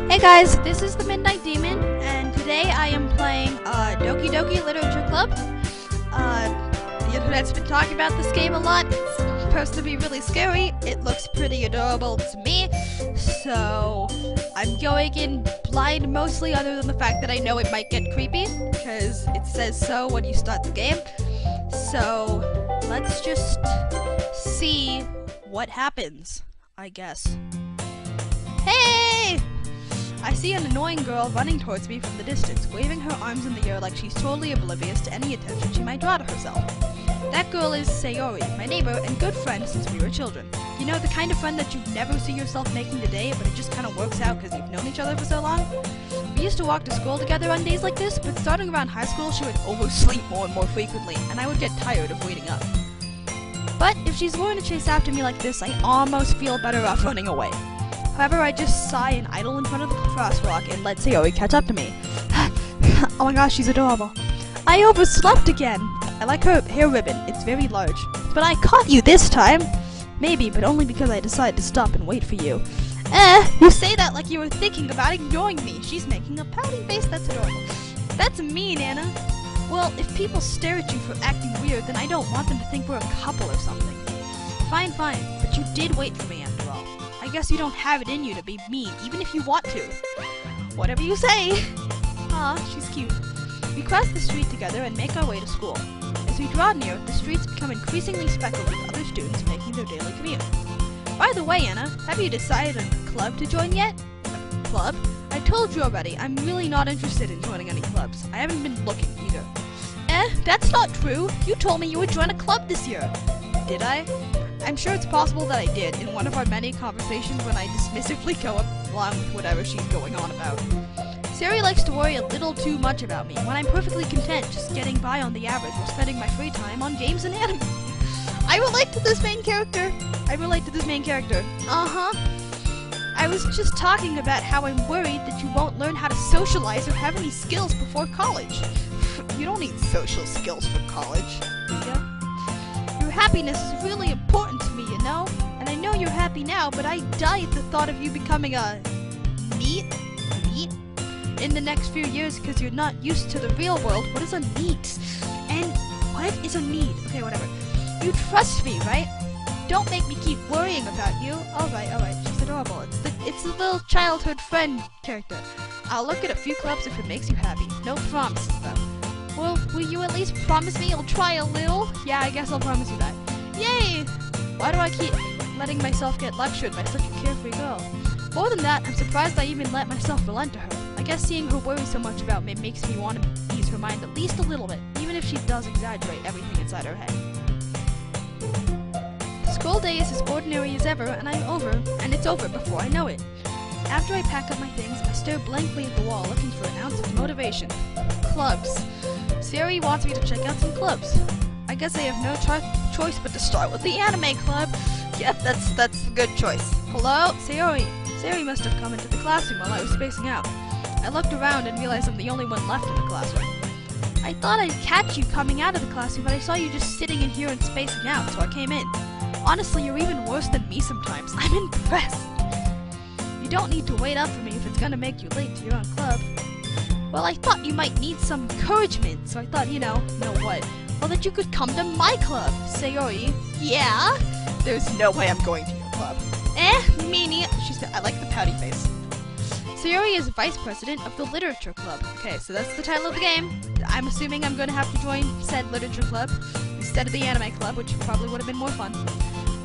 Hey guys, this is the Midnight Demon, and today I am playing Doki Doki Literature Club. The internet's been talking about this game a lot. It's supposed to be really scary. It looks pretty adorable to me, so I'm going in blind mostly, other than the fact that I know it might get creepy, because it says so when you start the game. So let's just see what happens, I guess. Hey! I see an annoying girl running towards me from the distance, waving her arms in the air like she's totally oblivious to any attention she might draw to herself. That girl is Sayori, my neighbor and good friend since we were children. You know, the kind of friend that you never see yourself making today, but it just kind of works out because you've known each other for so long. We used to walk to school together on days like this, but starting around high school she would oversleep more and more frequently, and I would get tired of waiting up. But if she's willing to chase after me like this, I almost feel better off running away. However, I just sigh and idle in front of the crosswalk and let Sayori catch up to me. Oh my gosh, she's adorable. I overslept again! I like her hair ribbon, it's very large. But I caught you this time! Maybe, but only because I decided to stop and wait for you. You say that like you were thinking about ignoring me. She's making a pouty face, that's adorable. That's mean, Anna. Well, if people stare at you for acting weird, then I don't want them to think we're a couple or something. Fine, but you did wait for me after all. I guess you don't have it in you to be mean, even if you want to. Whatever you say. Aw, she's cute. We cross the street together and make our way to school. As we draw near, the streets become increasingly speckled with other students making their daily commute. By the way, Anna, have you decided on a club to join yet? A club? I told you already, I'm really not interested in joining any clubs. I haven't been looking either. That's not true. You told me you would join a club this year. Did I? I'm sure it's possible that I did in one of our many conversations when I dismissively go along with whatever she's going on about. Sari likes to worry a little too much about me, when I'm perfectly content just getting by on the average while spending my free time on games and anime. I relate to this main character. Uh-huh. I was just talking about how I'm worried that you won't learn how to socialize or have any skills before college. You don't need social skills for college, do ya? Your happiness is really important to me, you know? And I know you're happy now, but I die at the thought of you becoming a NEET in the next few years because you're not used to the real world. What is a NEET? And what is a NEET? Okay, whatever. You trust me, right? Don't make me keep worrying about you. Alright, she's adorable. It's the little childhood friend character. I'll look at a few clubs if it makes you happy. No promises, though. Well, will you at least promise me you'll try a little? Yeah, I guess I'll promise you that. Yay! Why do I keep letting myself get lectured by such a carefree girl? More than that, I'm surprised I even let myself relent to her. I guess seeing her worry so much about me makes me want to ease her mind at least a little bit, even if she does exaggerate everything inside her head. The school day is as ordinary as ever, and it's over before I know it. After I pack up my things, I stare blankly at the wall looking for an ounce of motivation. Clubs. Sari wants me to check out some clubs. I guess I have no choice but to start with the anime club. Yep, that's a good choice. Hello? Sayori. Sari must have come into the classroom while I was spacing out. I looked around and realized I'm the only one left in the classroom. I thought I'd catch you coming out of the classroom, but I saw you just sitting in here and spacing out, so I came in. Honestly, you're even worse than me sometimes. I'm impressed. You don't need to wait up for me if it's gonna make you late to your own club. Well, I thought you might need some encouragement, so I thought, you know what? Well, that you could come to my club. Sayori. Yeah? There's no way I'm going to your club. Me neither. I like the pouty face. Sayori is vice president of the Literature Club. Okay, so that's the title of the game. I'm assuming I'm going to have to join said Literature Club instead of the Anime Club, which probably would have been more fun.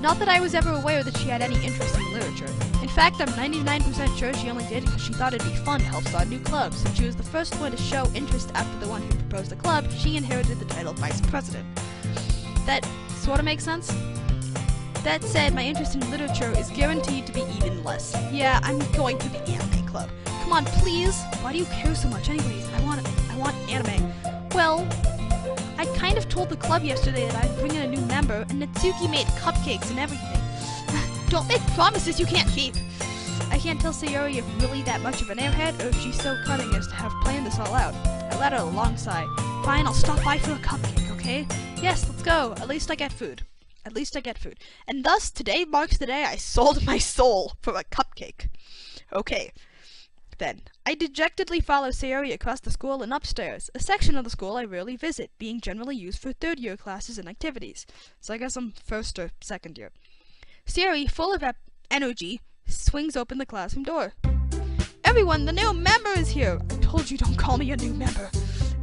Not that I was ever aware that she had any interest in literature. In fact, I'm 99% sure she only did because she thought it'd be fun to help start new clubs. Since she was the first one to show interest after the one who proposed the club, she inherited the title vice president. That sort of makes sense? That said, my interest in literature is guaranteed to be even less. Yeah, I'm going to the anime club. Come on, please. Why do you care so much anyways? I want anime. Well, I kind of told the club yesterday that I'd bring in a new member, and Natsuki made cupcakes and everything. Don't make promises you can't keep. I can't tell Sayori if really that much of an airhead, or if she's so cunning as to have planned this all out. I let out a long sigh. Fine, I'll stop by for a cupcake, okay? Yes, let's go. At least I get food. And thus, today marks the day I sold my soul for a cupcake. Okay. Then, I dejectedly follow Sayori across the school and upstairs, a section of the school I rarely visit, being generally used for third-year classes and activities. So I guess I'm first or second year. Sayori, full of energy, swings open the classroom door. Everyone, the new member is here! I told you don't call me a new member.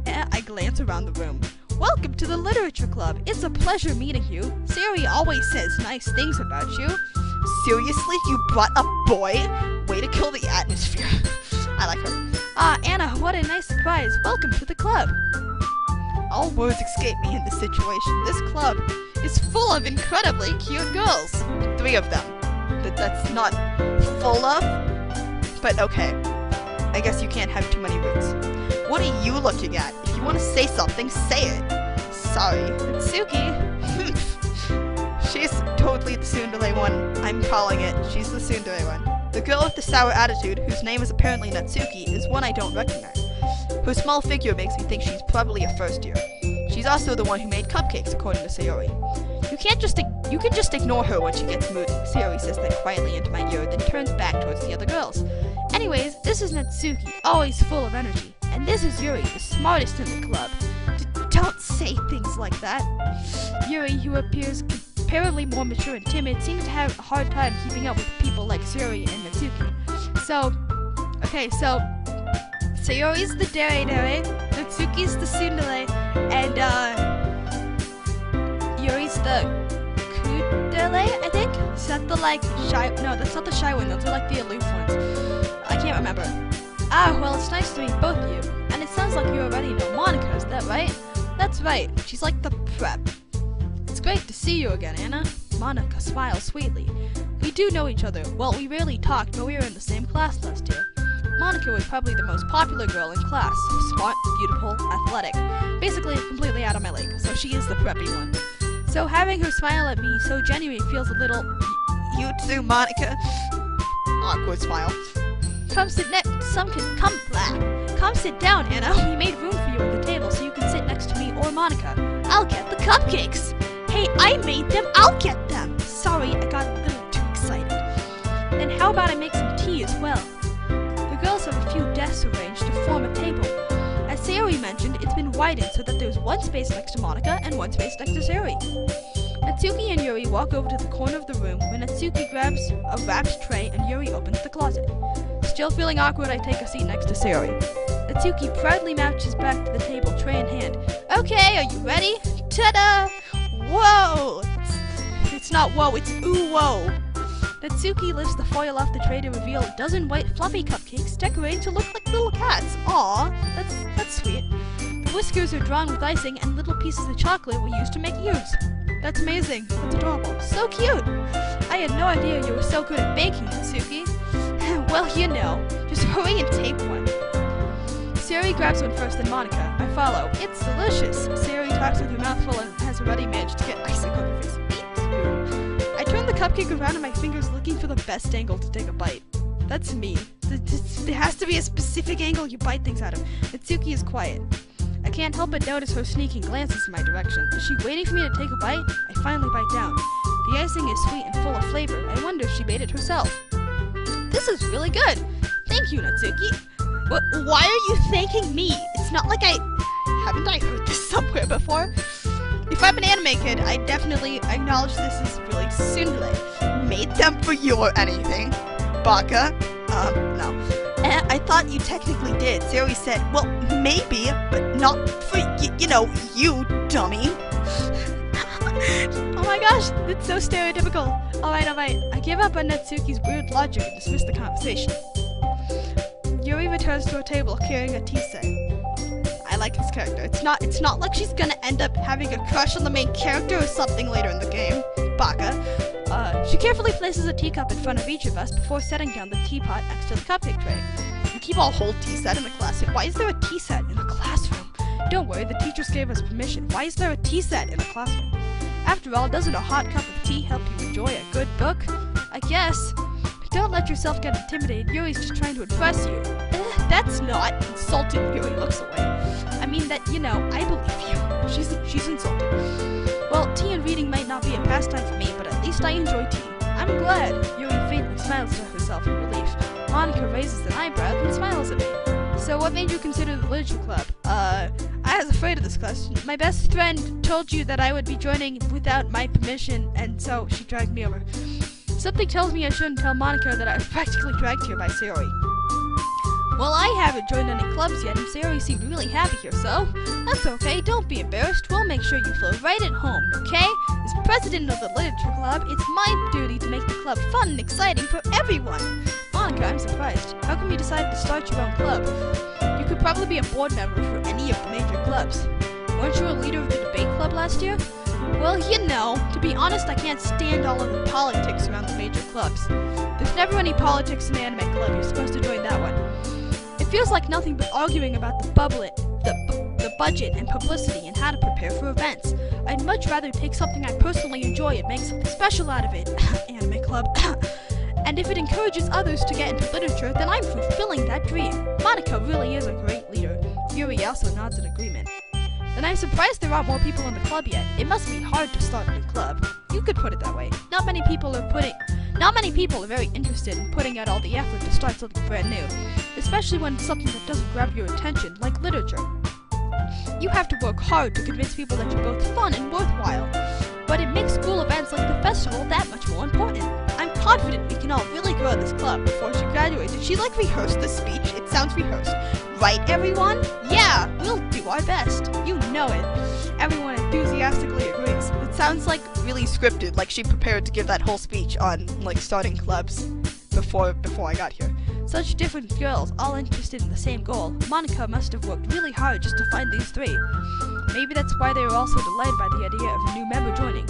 I glance around the room. Welcome to the Literature Club. It's a pleasure meeting you. Sayori always says nice things about you. Seriously? You brought a boy? Way to kill the atmosphere. I like her. Anna, what a nice surprise. Welcome to the club. All words escape me in this situation. This club is full of incredibly cute girls. 3 of them. That's not full of, but okay. I guess you can't have too many roots. What are you looking at? If you want to say something, say it. Sorry. Natsuki. She's totally the tsundere one. I'm calling it. She's the tsundere one. The girl with the sour attitude, whose name is apparently Natsuki, is one I don't recognize. Her small figure makes me think she's probably a first year. She's also the one who made cupcakes, according to Sayori. You can just ignore her when she gets moody. Sayori says that quietly into my ear, then turns back towards the other girls. Anyways, this is Natsuki, always full of energy. And this is Yuri, the smartest in the club. Don't say things like that. Yuri, who appears comparatively more mature and timid, seems to have a hard time keeping up with people like Sayori and Natsuki. So Sayori's the dere, Natsuki's the tsundere, and Yuri's the kudere, I think? Is that the shy? No, that's not the shy one. Those are like the aloof ones. I can't remember. Well, it's nice to meet both of you. And it sounds like you already know Monica, is that right? That's right. She's like the prep. It's great to see you again, Anna. Monica smiles sweetly. We do know each other. Well, we rarely talked, but we were in the same class last year. Monica was probably the most popular girl in class. Smart, beautiful, athletic. Basically, completely out of my league, so she is the preppy one. So having her smile at me so genuine feels a little... You too, Monica. Awkward smile. Come sit down, Anna. We made room for you at the table so you can sit next to me or Monica. I'll get the cupcakes. Hey, I made them. I'll get them. Sorry, I got a little too excited. Then how about I make some tea as well? The girls have a few desks arranged to form a table. As Sayori mentioned, it's been widened so that there's one space next to Monica and one space next to Sayori. Natsuki and Yuri walk over to the corner of the room when Natsuki grabs a wrapped tray and Yuri opens the closet. Still feeling awkward, I take a seat next to Sayori. Natsuki proudly marches back to the table, tray in hand. Okay, are you ready? Ta-da! Whoa! It's not whoa, it's ooh whoa. Natsuki lifts the foil off the tray to reveal a dozen white fluffy cupcakes decorated to look like little cats. Aw, that's sweet. The whiskers are drawn with icing and little pieces of chocolate were used to make ears. That's amazing. That's adorable. So cute. I had no idea you were so good at baking, Natsuki. Well, you know. Just hurry and take one. Sayori grabs one first, then Monica. I follow. It's delicious. Sayori talks with her mouth full and has already managed to get icing on her face. Me too. I turn the cupcake around in my fingers looking for the best angle to take a bite. That's me. There has to be a specific angle you bite things out of. Natsuki is quiet. I can't help but notice her sneaking glances in my direction. Is she waiting for me to take a bite? I finally bite down. The icing is sweet and full of flavor. I wonder if she made it herself. This is really good. Thank you, Natsuki. Why are you thanking me? It's not like haven't I heard this somewhere before? If I'm an anime kid, I definitely acknowledge this is really tsundere. Made them for you or anything. Baka? No. I thought you technically did. Sayori said, well, maybe, but not for you, dummy. Oh my gosh, it's so stereotypical. Alright. I give up on Natsuki's weird logic and dismiss the conversation. Yuri returns to her table carrying a tea set. I like his character. It's not like she's gonna end up having a crush on the main character or something later in the game. Baka. She carefully places a teacup in front of each of us before setting down the teapot next to the cupcake tray. You keep a whole tea set in the classroom. Why is there a tea set in the classroom? Don't worry, the teachers gave us permission. Why is there a tea set in the classroom? After all, doesn't a hot cup of tea help you enjoy a good book? I guess. Don't let yourself get intimidated. Yuri's just trying to impress you. That's not insulting. Yuri looks away. I mean that, I believe you. She's insulted. Well, tea and reading might not be a pastime for me, but at least I enjoy tea. I'm glad. Yuri faintly smiles to herself in relief. Monica raises an eyebrow and smiles. what made you consider the literature club? I was afraid of this question. My best friend told you that I would be joining without my permission, and so she dragged me over. Something tells me I shouldn't tell Monica that I was practically dragged here by Sayori. Well, I haven't joined any clubs yet, and Sayori seemed really happy here, so that's okay. Don't be embarrassed. We'll make sure you feel right at home, okay? As president of the literature club, it's my duty to make the club fun and exciting for everyone. Monica, I'm surprised. How come you decided to start your own club? You could probably be a board member for any of the major clubs. Weren't you a leader of the debate club last year? Well, you know, to be honest, I can't stand all of the politics around the major clubs. There's never any politics in the anime club. You're supposed to join that one. It feels like nothing but arguing about the budget and publicity and how to prepare for events. I'd much rather take something I personally enjoy and make something special out of it. Anime club. And if it encourages others to get into literature, then I'm fulfilling that dream. Monica really is a great leader. Yuri also nods in agreement. Then I'm surprised there aren't more people in the club yet. It must be hard to start a new club. You could put it that way. Not many people are very interested in putting out all the effort to start something brand new, especially when it's something that doesn't grab your attention, like literature. You have to work hard to convince people that you're both fun and worthwhile, but it makes school events like the festival that much more important. I'm confident we can all really grow this club before she graduates. Did she rehearse the speech? It sounds rehearsed. Right, everyone? Yeah, we'll do our best. You know it. Everyone enthusiastically agrees. It sounds really scripted, like she prepared to give that whole speech on starting clubs before I got here. Such different girls, all interested in the same goal. Monica must have worked really hard just to find these three. Maybe that's why they were all so delighted by the idea of a new member joining.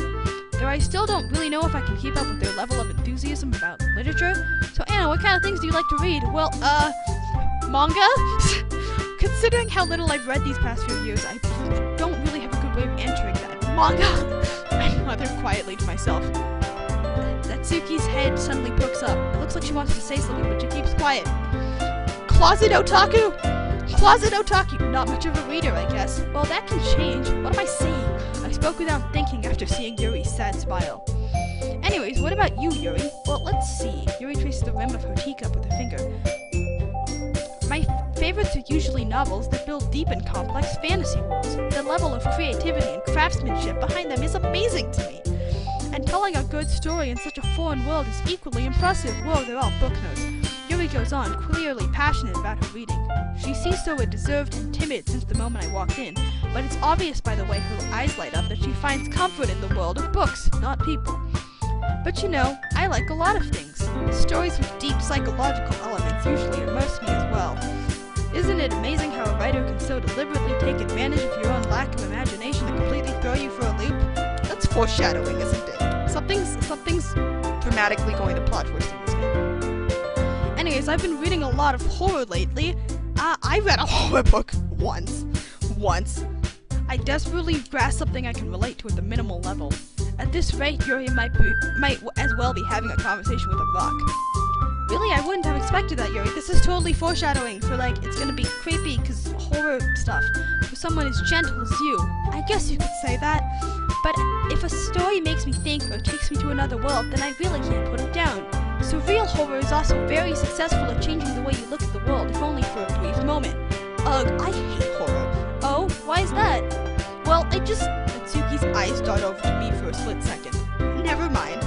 Though I still don't really know if I can keep up with their level of enthusiasm about literature. So Anna, what kind of things do you like to read? Well, manga? Considering how little I've read these past few years, I don't really have a good way of answering that. Manga! I muttered quietly to myself. Natsuki's head suddenly perks up. It looks like she wants to say something, but she keeps quiet. Closet otaku! Closet otaku! Not much of a reader, I guess. Well, that can change. What am I saying? I spoke without thinking after seeing Yuri's sad smile. Anyways, what about you, Yuri? Well, let's see. Yuri traces the rim of her teacup with her finger. My favorites are usually novels that build deep and complex fantasy worlds. The level of creativity and craftsmanship behind them is amazing to me. And telling a good story in such a foreign world is equally impressive. Whoa, they're all book notes. Yuri goes on, clearly passionate about her reading. She seems so reserved and timid since the moment I walked in, but it's obvious by the way her eyes light up that she finds comfort in the world of books, not people. But you know, I like a lot of things. Stories with deep psychological elements usually immerse me as well. Isn't it amazing how a writer can so deliberately take advantage of your own lack of imagination to completely throw you for a loop? That's foreshadowing, isn't it? Something's dramatically going to plot twist in this game. Anyways, I've been reading a lot of horror lately. I read a horror book once. I desperately grasped something I can relate to at the minimal level. At this rate, Yuri might as well be having a conversation with a rock. Really, I wouldn't have expected that, Yuri. This is totally foreshadowing for, it's gonna be creepy, cause horror stuff. For someone as gentle as you. I guess you could say that. But if a story makes me think or takes me to another world, then I really can't put it down. Surreal horror is also very successful at changing the way you look at the world, if only for a brief moment. Ugh, I hate horror. Oh, why is that? Well, Natsuki's eyes dart over to me for a split second. Never mind.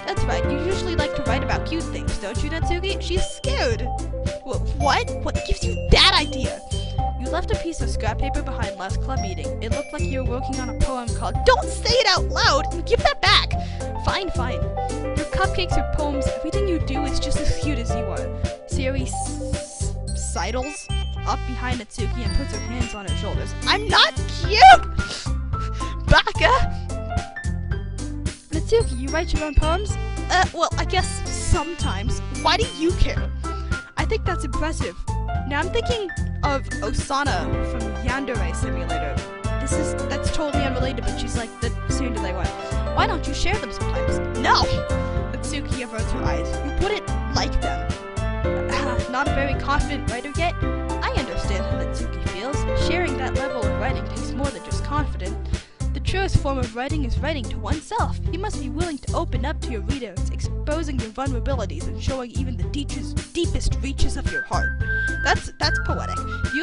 That's right, you usually like to write about cute things, don't you, Natsuki? She's scared. What? What gives you that idea? You left a piece of scrap paper behind last club meeting. It looked like you were working on a poem called Don't Say It Out Loud! And give that back! Fine. Your cupcakes or poems, everything you do is just as cute as you are. Sayori sidles up behind Natsuki and puts her hands on her shoulders. I'm not cute! Baka! Natsuki, you write your own poems? Well, I guess sometimes. Why do you care? I think that's impressive. Now I'm thinking of Osana from Yandere Simulator. That's totally unrelated, but she's like the tsundere one. Why don't you share them sometimes? No! Natsuki averts her eyes. You wouldn't like them. Not a very confident writer yet? I understand how Natsuki feels. Sharing that level of writing takes more than just confident. The truest form of writing is writing to oneself. You must be willing to open up to your readers, exposing your vulnerabilities and showing even the deepest reaches of your heart. That's poetic.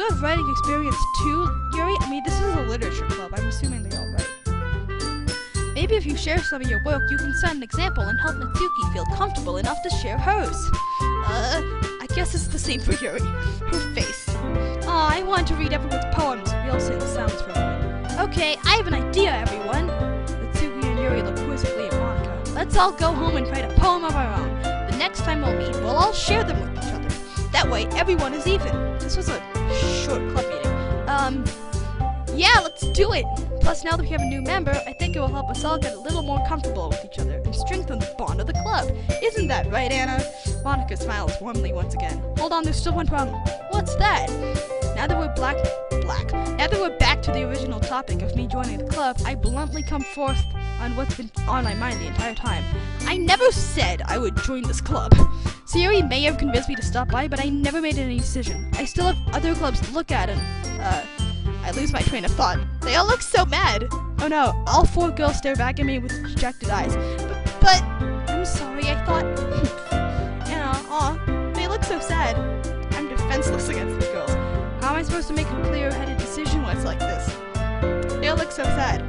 you have writing experience too, Yuri? I mean, this is a literature club. I'm assuming they all write. Maybe if you share some of your work, you can set an example and help Natsuki feel comfortable enough to share hers. I guess it's the same for Yuri. Her face. Aw, I want to read everyone's poems. We all say the sounds for a moment. Okay, I have an idea, everyone. Natsuki and Yuri look quizzically at Monica. Let's all go home and write a poem of our own. The next time we'll meet, we'll all share them with each other. That way, everyone is even. This was a short club meeting. Yeah, let's do it! Plus, now that we have a new member, I think it will help us all get a little more comfortable with each other and strengthen the bond of the club. Isn't that right, Anna? Monica smiles warmly once again. Hold on, there's still one problem. What's that? Now that we're Now that we're back to the original topic of me joining the club, I bluntly come forth on what's been on my mind the entire time. I never said I would join this club. Siri may have convinced me to stop by, but I never made any decision. I still have other clubs to look at, and, I lose my train of thought. They all look so mad. Oh no, all 4 girls stare back at me with dejected eyes. But I'm sorry, I thought... they look so sad. I'm defenseless against these girls. How am I supposed to make a clear-headed decision when it's like this? They all look so sad.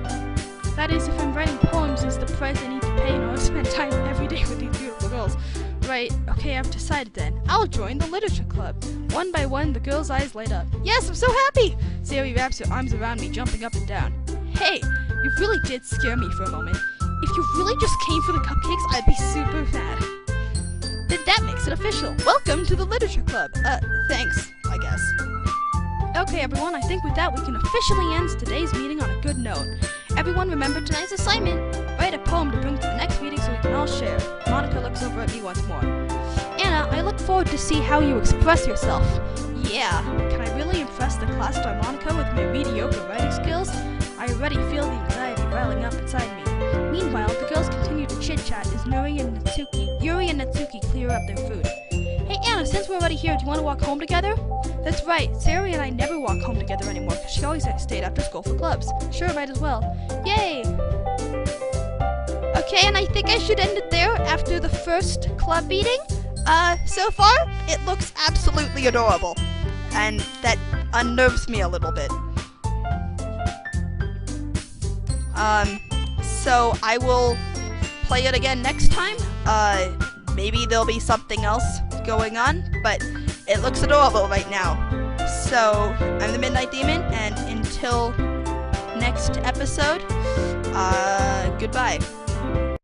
That is, if I'm writing poems, is the price I need to pay in order to spend time every day with these beautiful girls. Right, okay, I've decided then. I'll join the literature club. One by one, the girls' eyes light up. Yes, I'm so happy! Sari wraps her arms around me, jumping up and down. Hey, you really did scare me for a moment. If you really just came for the cupcakes, I'd be super mad. Then that makes it official. Welcome to the literature club. Thanks, I guess. Okay, everyone, I think with that we can officially end today's meeting on a good note. Everyone remember tonight's assignment. Write a poem to bring to the next meeting so we can all share. Monica looks over at me once more. Anna, I look forward to see how you express yourself. Yeah, can I really impress the class by Monica with my mediocre writing skills? I already feel the anxiety riling up inside me. Meanwhile, the girls continue to chit-chat as Yuri and Natsuki clear up their food. Hey Anna, since we're already here, do you want to walk home together? That's right, Sari and I never walk home together anymore because she always stayed after school for clubs. Sure, might as well. Yay! Okay, and I think I should end it there after the first club meeting. So far, it looks absolutely adorable. And that unnerves me a little bit. So I will play it again next time. Maybe there'll be something else going on, but it looks adorable right now. So, I'm the Midnight Demon, and until next episode, goodbye.